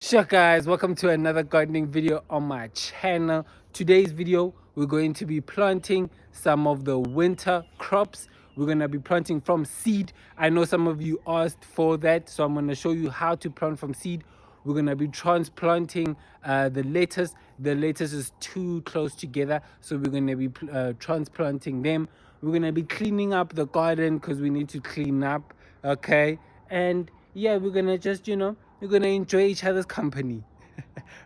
Sure guys, welcome to another gardening video on my channel. Today's video we're going to be planting some of the winter crops. We're going to be planting from seed. I know some of you asked for that, so I'm going to show you how to plant from seed. We're going to be transplanting the lettuce. The lettuce is too close together, so we're going to be transplanting them. We're going to be cleaning up the garden because we need to clean up, okay? And yeah, we're going to just, we're going to enjoy each other's company.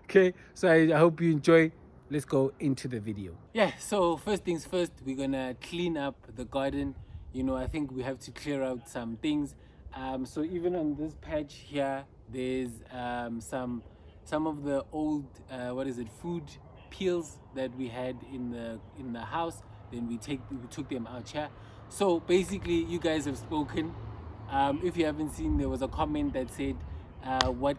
Okay, so I hope you enjoy. Let's go into the video. Yeah, so first things first, we're going to clean up the garden. I think we have to clear out some things. So even on this patch here, there's some of the old food peels that we had in the house. Then we took them out here. So basically, you guys have spoken. If you haven't seen, there was a comment that said, what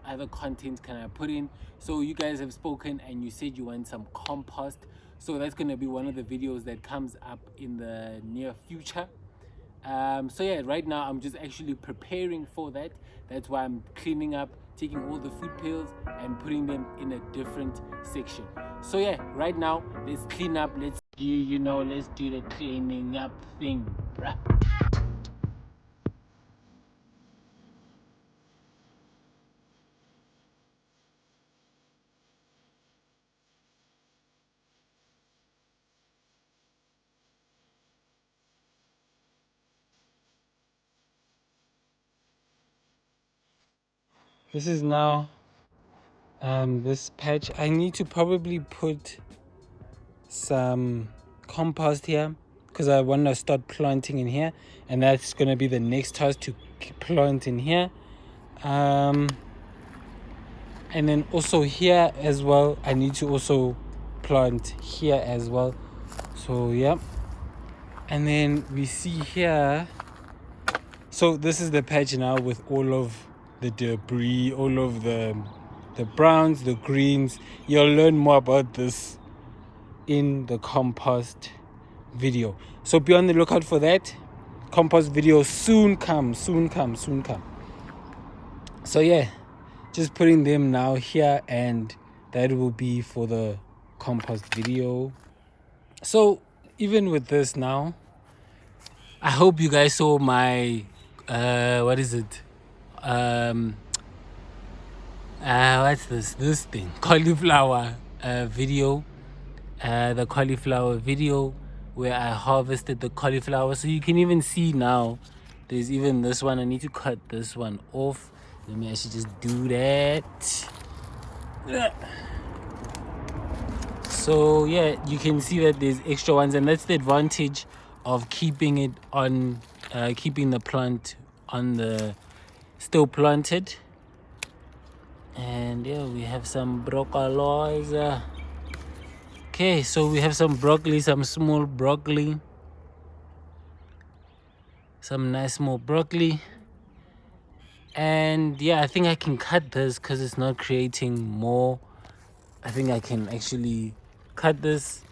other content can I put in? So you guys have spoken and you said you want some compost. So that's going to be one of the videos that comes up in the near future. So yeah, right now I'm just actually preparing for that. That's why I'm cleaning up, taking all the food pills and putting them in a different section. So yeah, right now let's clean up. Let's do the cleaning up thing, bruh. This is now this patch. I need to probably put some compost here because I want to start planting in here, and that's going to be the next task, to plant in here. And then also here as well, I need to also plant here as well. So yeah, and then we see here, so this is the patch now with all of the debris, all of the browns, the greens. You'll learn more about this in the compost video, so be on the lookout for that. Compost video soon come. So yeah, just putting them now here, and that will be for the compost video. So even with this now, I hope you guys saw my what's this thing, cauliflower video, the cauliflower video where I harvested the cauliflower. So you can even see now there's even this one. I need to cut this one off. Let me actually just do that. So yeah, you can see that there's extra ones, and that's the advantage of keeping it on, keeping the plant on the still planted. And yeah, we have some broccoli. Okay, so we have some broccoli, some small broccoli, some nice small broccoli. And yeah, I think I can cut this because it's not creating more. I think I can actually cut this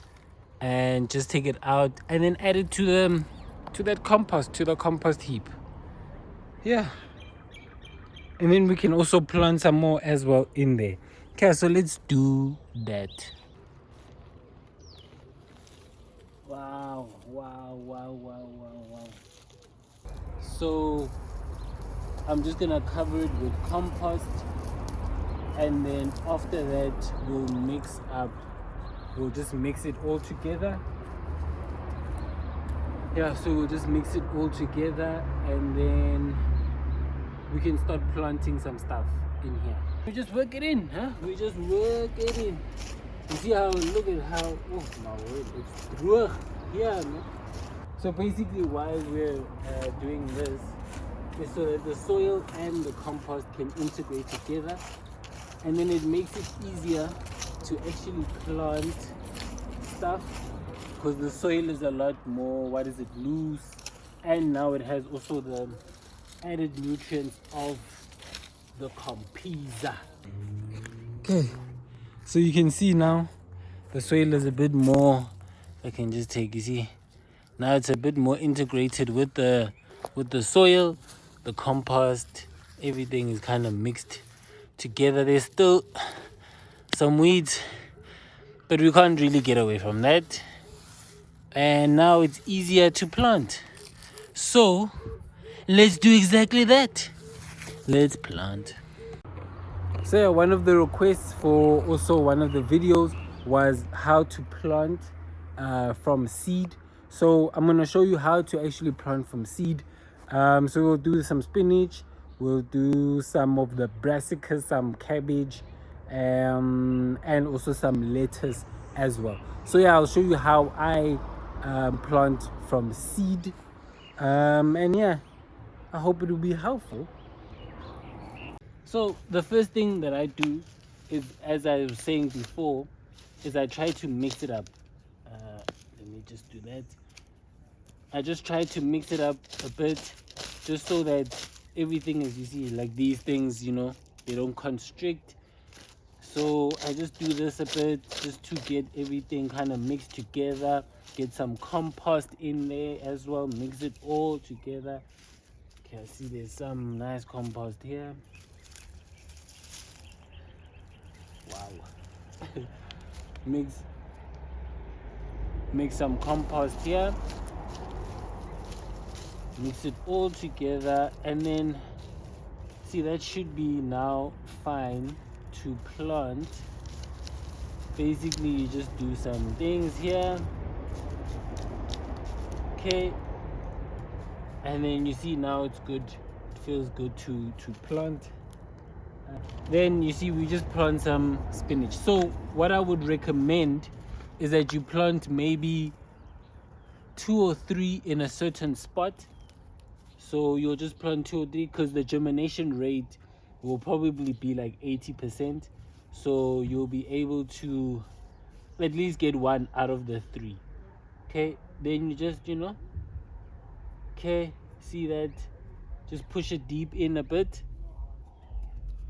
and just take it out and then add it to the compost heap. Yeah, and then we can also plant some more as well in there. Okay, so let's do that. Wow. So I'm just gonna cover it with compost, and then after that we'll just mix it all together. Yeah, so we'll just mix it all together, and then we can start planting some stuff in here. We just work it in, huh? We just work it in. You see how, look at how, oh my word, it's through here, man. So basically why we're doing this is so that the soil and the compost can integrate together, and then it makes it easier to actually plant stuff, because the soil is a lot more, loose, and now it has also the added nutrients of the compost. Okay, so you can see now the soil is a bit more, I can just take, you see, now it's a bit more integrated with the soil, the compost, everything is kind of mixed together. There's still some weeds, but we can't really get away from that. And now it's easier to plant. So let's do exactly that. Let's plant. So yeah, one of the requests for also one of the videos was how to plant from seed. So I'm going to show you how to actually plant from seed. So we'll do some spinach, we'll do some of the brassicas, some cabbage, and also some lettuce as well. So yeah, I'll show you how I plant from seed. And yeah, I hope it will be helpful. So the first thing that I do is, as I was saying before, is I try to mix it up. Let me just do that. I just try to mix it up a bit, just so that everything, as you see, like these things, they don't constrict. So I just do this a bit, just to get everything kind of mixed together, get some compost in there as well, mix it all together. Okay, I see there's some nice compost here. Wow. Mix some compost here, mix it all together, and then see, that should be now fine to plant. Basically, you just do some things here, okay, and then you see now it's good, it feels good to plant. Then you see we just plant some spinach. So what I would recommend is that you plant maybe 2 or 3 in a certain spot. So you'll just plant 2 or 3, because the germination rate will probably be like 80%. So you'll be able to at least get 1 out of the 3. Okay, then you just, okay, see that? Just push it deep in a bit.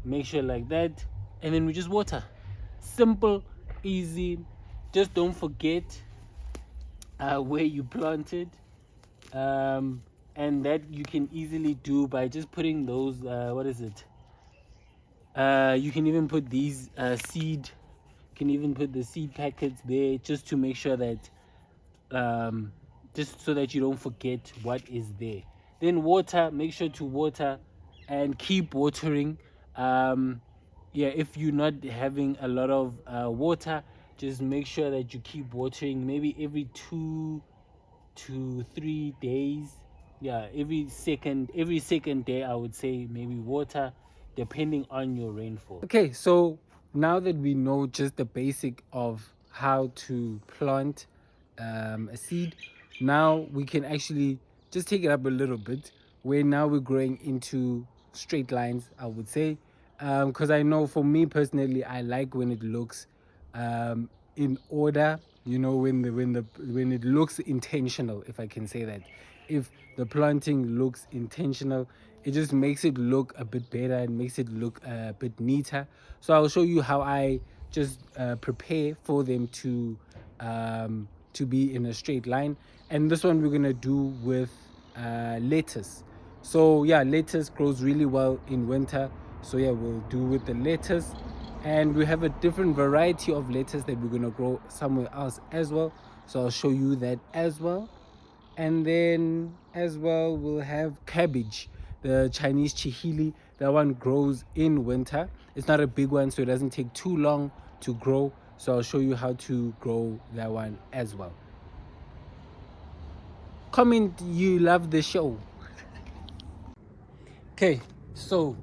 Make sure like that. And then we just water. Simple, easy. Just don't forget where you planted. And that you can easily do by just putting those what is it, you can even put these seed, you can even put the seed packets there, just to make sure that just so that you don't forget what is there. Then water, make sure to water and keep watering. Yeah, if you're not having a lot of water, just make sure that you keep watering, maybe every 2 to 3 days. Yeah, every second day, I would say, maybe water, depending on your rainfall. Okay, so now that we know just the basic of how to plant a seed, now we can actually just take it up a little bit, where now we're growing into straight lines, I would say, because I know for me personally, I like when it looks in order, when it looks intentional, if I can say that. If the planting looks intentional, it just makes it look a bit better and makes it look a bit neater. So I'll show you how I just prepare for them to be in a straight line. And this one we're gonna do with lettuce. So yeah, lettuce grows really well in winter, so yeah, we'll do with the lettuce. And we have a different variety of lettuce that we're gonna grow somewhere else as well, so I'll show you that as well. And then as well, we'll have cabbage, the Chinese chihili. That one grows in winter. It's not a big one, so it doesn't take too long to grow, so I'll show you how to grow that one as well. Comment you love the show. Okay, so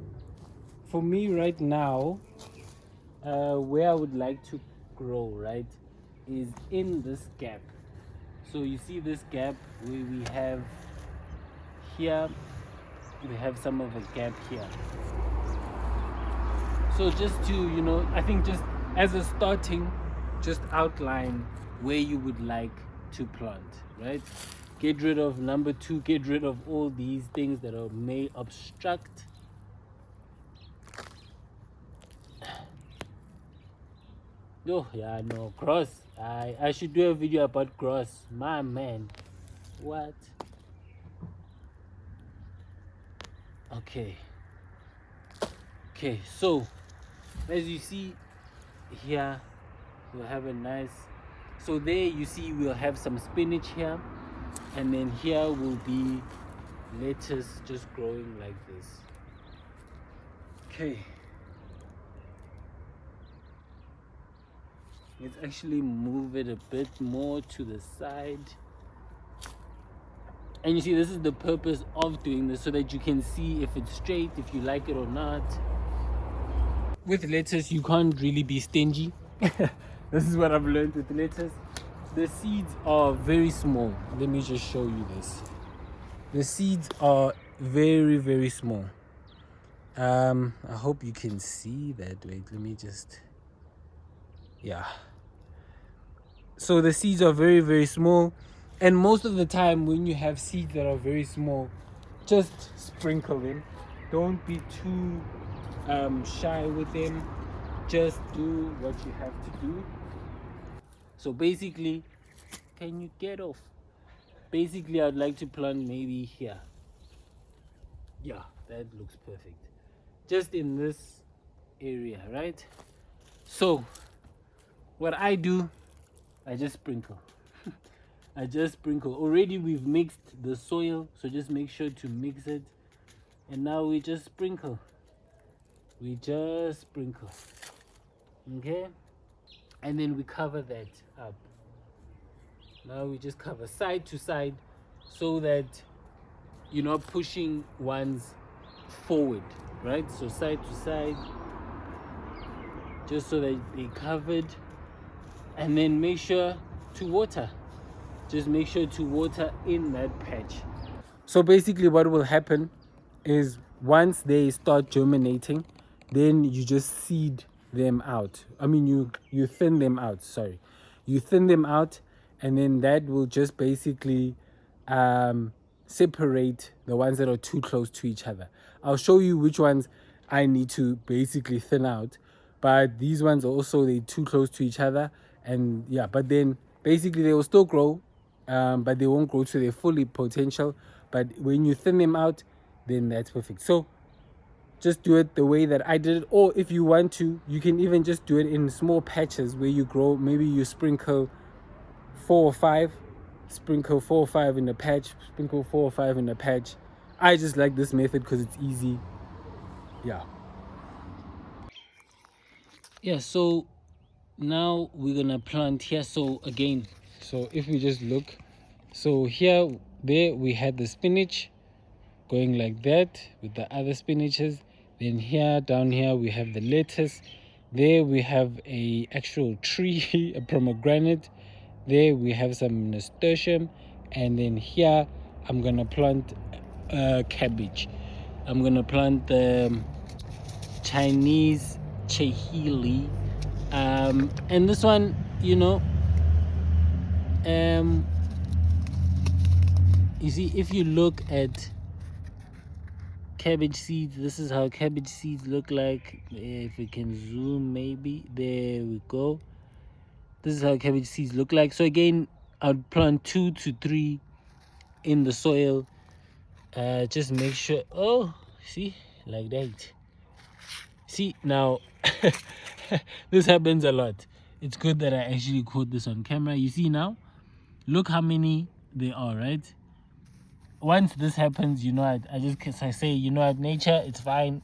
for me right now, where I would like to grow, right, is in this gap. So you see this gap where we have here, we have some of a gap here. So just to, I think just as a starting, just outline where you would like to plant, right? Get rid of number 2, get rid of all these things that may obstruct. Oh yeah, no, grass. I should do a video about grass, my man. What? Okay, so As you see here, we'll have a nice, so there you see we'll have some spinach here, and then here will be lettuce just growing like this. Okay, let's actually move it a bit more to the side. And you see, this is the purpose of doing this, so that you can see if it's straight, if you like it or not. With lettuce, you can't really be stingy. This is what I've learned with lettuce. The seeds are very small. Let me just show you this. The seeds are very, very small. I hope you can see that. Wait, let me just, yeah. So the seeds are very, very small, and most of the time when you have seeds that are very small, just sprinkle them. Don't be too shy with them. Just do what you have to do. So basically, can you get off? Basically, I'd like to plant maybe here. Yeah, that looks perfect. Just in this area, right? So what I do, I just sprinkle. I just sprinkle. Already we've mixed the soil, so just make sure to mix it. And now we just sprinkle. We just sprinkle. Okay? And then we cover that up. Now we just cover side to side so that you're not pushing ones forward, right? So side to side, just so that they're covered. And then make sure to water. Just make sure to water in that patch. So basically what will happen is once they start germinating, then you just seed them out. I mean, you thin them out, sorry. You thin them out, and then that will just basically separate the ones that are too close to each other. I'll show you which ones I need to basically thin out, but these ones are also, they're too close to each other. And yeah, but then basically they will still grow, but they won't grow to their fully potential. But when you thin them out, then that's perfect. So just do it the way that I did it, or if you want to, you can even just do it in small patches where you grow. Maybe you sprinkle 4 or 5, sprinkle 4 or 5 in a patch, sprinkle 4 or 5 in a patch. I just like this method because it's easy. Yeah, so now we're gonna plant here. So again, so if we just look, so there we had the spinach going like that with the other spinaches. Then here, down here, we have the lettuce. There we have a actual tree, a pomegranate. There we have some nasturtium. And then here I'm gonna plant cabbage. I'm gonna plant the Chinese chihili, and this one, you see, if you look at cabbage seeds, this is how cabbage seeds look like. If we can zoom, maybe there we go. This is how cabbage seeds look like. So again, I'd plant 2 to 3 in the soil. Just make sure, oh, see, like that. See, now this happens a lot. It's good that I actually caught this on camera. You see now, look how many there are, right? Once this happens, I say, nature, it's fine.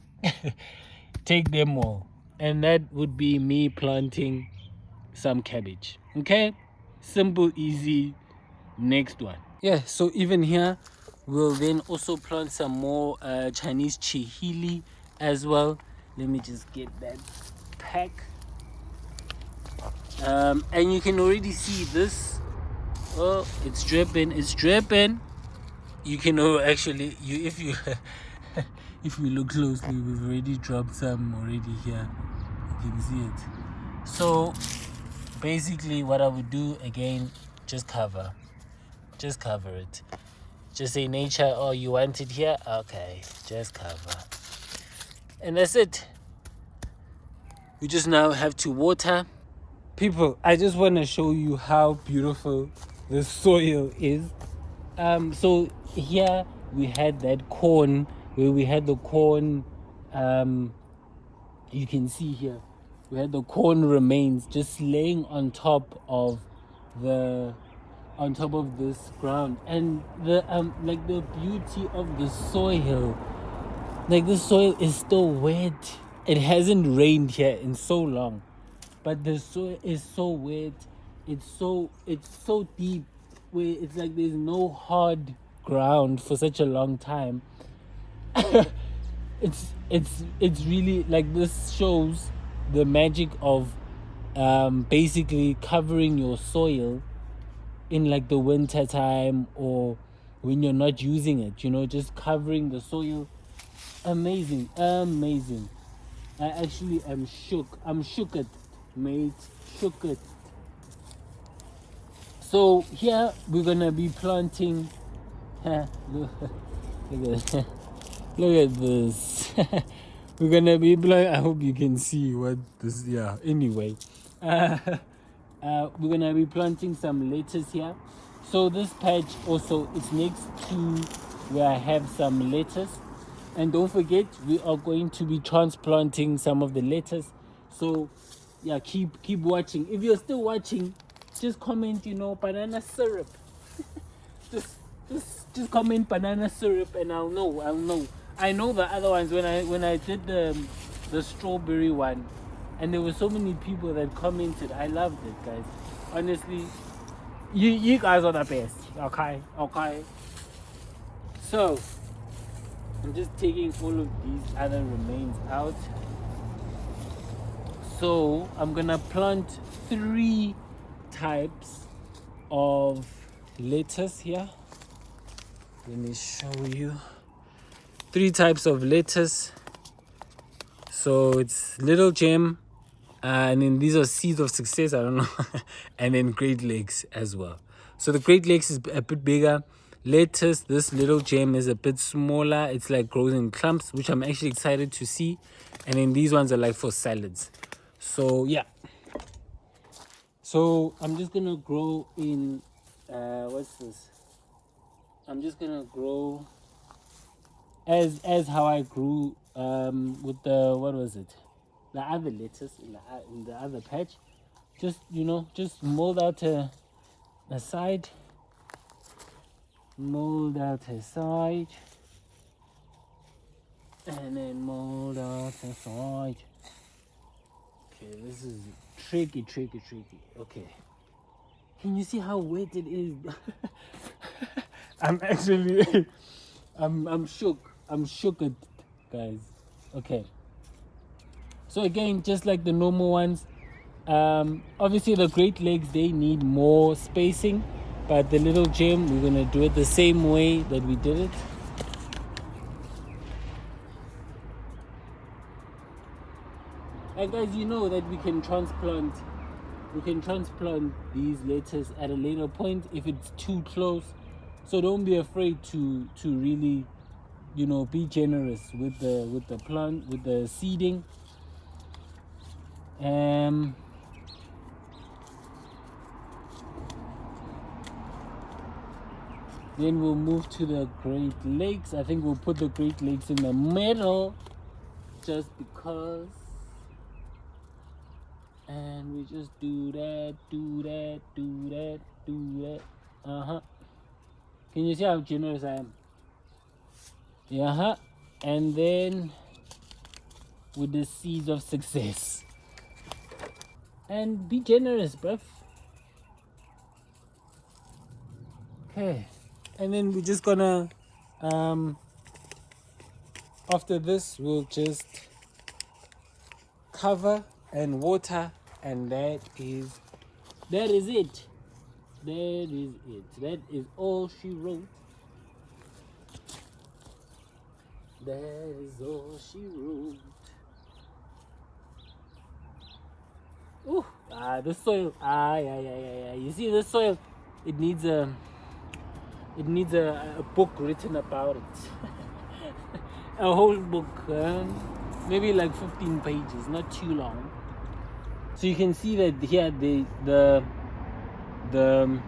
Take them all. And that would be me planting some cabbage. Okay? Simple, easy. Next one. Yeah, so even here, we'll then also plant some more Chinese chihili as well. Let me just get that pack. And you can already see this. Oh, it's dripping. You can actually, if you if you look closely, we've already dropped some already here. You can see it. So basically what I would do again, just cover it. Just say, nature, oh, you want it here? Okay, just cover. And that's it. We just now have to water. People, I just want to show you how beautiful the soil is. So here we had that corn, where we had the corn, you can see here we had the corn remains just laying on top of this ground, and the like the beauty of the soil. Like the soil is still wet. It hasn't rained here in so long, but the soil is so wet. It's so deep, where it's like there's no hard ground for such a long time. It's really like, this shows the magic of basically covering your soil in like the winter time, or when you're not using it, just covering the soil. Amazing. I actually am shook. I'm shooked, mate. Shooked. So here we're gonna be planting. Look at this. We're gonna be planting. I hope you can see what this. Yeah. Anyway, we're gonna be planting some lettuce here. So this patch also is next to where I have some lettuce. And don't forget, we are going to be transplanting some of the lettuce. So yeah, keep watching. If you're still watching, just comment, banana syrup. just comment banana syrup, and I'll know. I know the other ones, when I did the strawberry one, and there were so many people that commented. I loved it, guys. Honestly, you guys are the best. Okay. So I'm just taking all of these other remains out. So I'm gonna plant 3 types of lettuce here. Let me show you. 3 types of lettuce. So it's little gem, and then these are seeds of success, I don't know. And then Great Lakes as well. So the Great Lakes is a bit bigger. Lettuce, this little gem, is a bit smaller. It's like grows in clumps, which I'm actually excited to see. And then these ones are like for salads. So yeah. So I'm just gonna grow in what's this? I'm just gonna grow as how I grew with the, what was it? The other lettuce in the other patch. Just just mold out a side. Mold out a side, and then mold out a side. Okay, this is tricky. Okay, can you see how wet it is? I'm actually I'm shook, guys. Okay, so again, just like the normal ones, obviously the Great Lakes, they need more spacing. But the little gem, we're gonna do it the same way that we did it. And guys, you know that we can transplant these lettuce at a later point if it's too close. So don't be afraid to really, be generous with the plant, with the seeding. Then we'll move to the Great Lakes. I think we'll put the Great Lakes in the middle, just because. And we just do that. Can you see how generous I am? Yeah. And then with the seeds of success. And be generous, bruv. Okay. And then we're just gonna after this, we'll just cover and water, and that is it. That is all she wrote. That is all she wrote. Ooh, the soil. Yeah. You see, the soil, it needs a book written about it. A whole book, maybe like 15 pages, not too long. So you can see that here the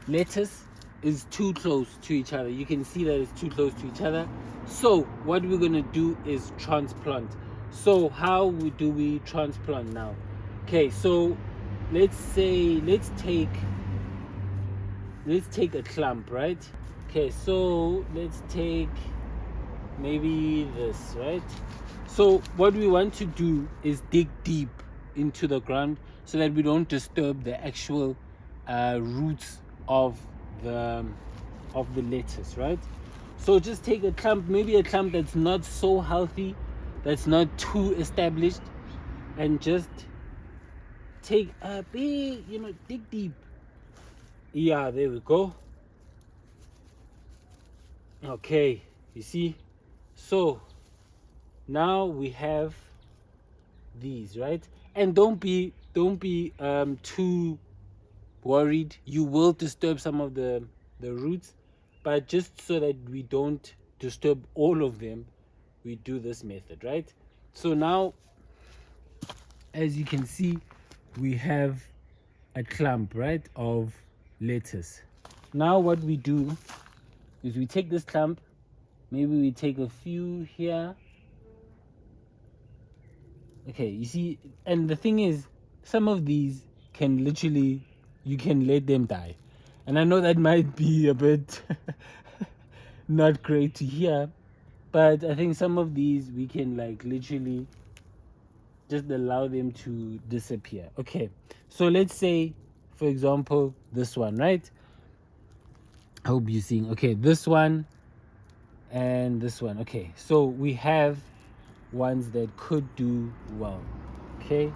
lettuce is too close to each other. You can see that it's too close to each other. So what we're gonna do is transplant. So how do we transplant now? Okay, so let's take a clump, right? Okay, so let's take maybe this, right? So what we want to do is dig deep into the ground so that we don't disturb the actual roots of the lettuce, right? So just take a clump, maybe a clump that's not so healthy, that's not too established, and just take a big, dig deep. Yeah, there we go. Okay, you see? So now we have these, right? And don't be too worried. You will disturb some of the roots, but just so that we don't disturb all of them, we do this method, right? So now, as you can see, we have a clump, right, of lettuce. Now what we do is we take this clump, maybe we take a few here. Okay, you see, and the thing is, some of these can literally, you can let them die. And I know that might be a bit not great to hear, but I think some of these we can like literally just allow them to disappear. Okay, so let's say, for example, this one, right? I hope you're seeing. Okay, this one and this one. Okay, so we have ones that could do well. Okay,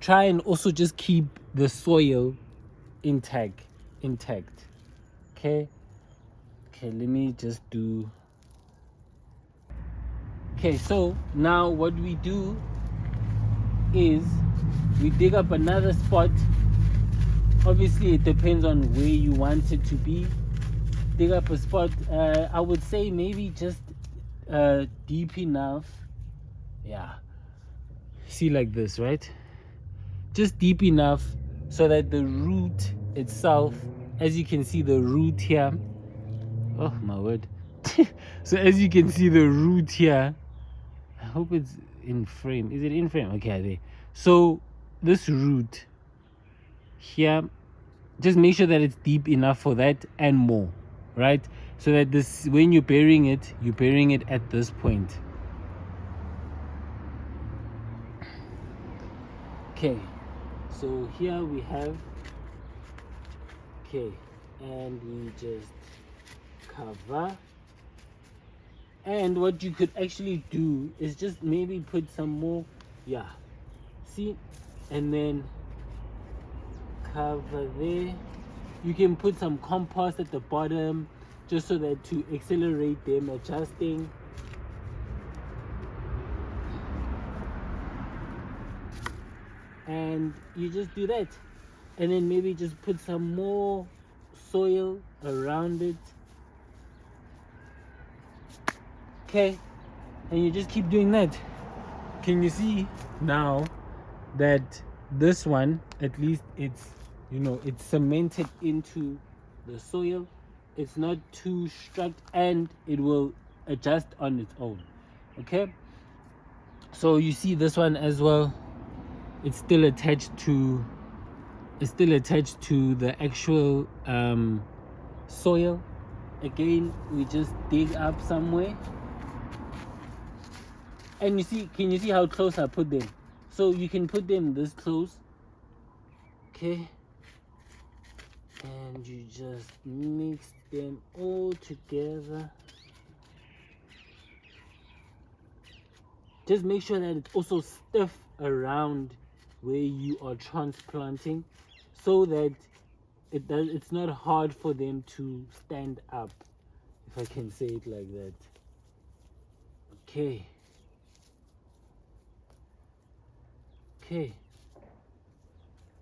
try and also just keep the soil intact. Okay, let me just do. Okay, so now what we do is we dig up another spot. Obviously it depends on where you want it to be. Dig up a spot, I would say maybe just deep enough. Yeah, see, like this, right? Just deep enough so that the root itself, as you can see the root here, oh my word. So as you can see the root here, I hope it's in frame. Is it in frame? Okay, there. So this root here, just make sure that it's deep enough for that and more, right? So that this, when you're burying it at this point. Okay, so here we have, okay, and we just cover. And what you could actually do is just maybe put some more, yeah, see, and then cover there. You can put some compost at the bottom just so that to accelerate them adjusting. And you just do that, and then maybe just put some more soil around it. Okay, and you just keep doing that. Can you see now that this one, at least it's, it's cemented into the soil, it's not too struck, and it will adjust on its own. Okay, so you see this one as well, it's still attached to the actual soil. Again, we just dig up somewhere, and you see, can you see how close I put them? So you can put them this close. Okay, and you just mix them all together. Just make sure that it's also stiff around where you are transplanting, so that it's not hard for them to stand up, if I can say it like that. Okay,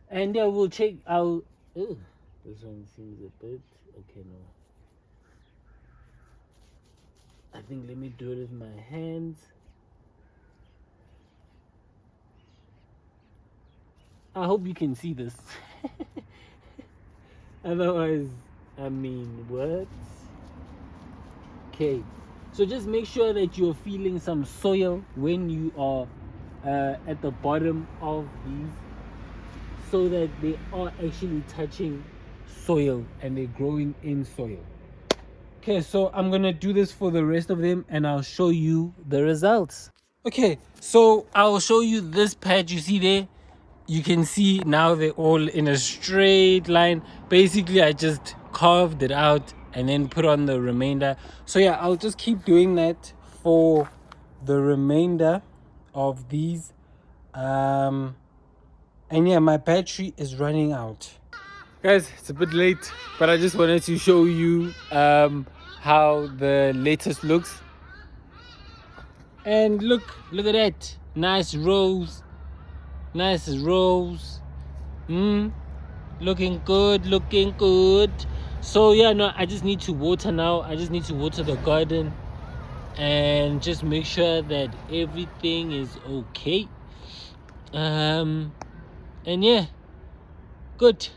and yeah, we'll check. This one seems a bit okay. No, I think let me do it with my hands. I hope you can see this. Otherwise, I mean, what? okay. So just make sure that you're feeling some soil when you are at the bottom of these, so that they are actually touching soil and they're growing in soil. Okay, so I'm gonna do this for the rest of them and I'll show you the results. Okay, so I'll show you this patch you see there. You can see now they're all in a straight line. Basically, I just carved it out and then put on the remainder. So yeah, I'll just keep doing that for the remainder of these. And yeah, my battery is running out. Guys, it's a bit late, but I just wanted to show you how the lettuce looks. And look at that. Nice rows. Looking good. So yeah, no, I just need to water now. I just need to water the garden and just make sure that everything is okay. And yeah, good.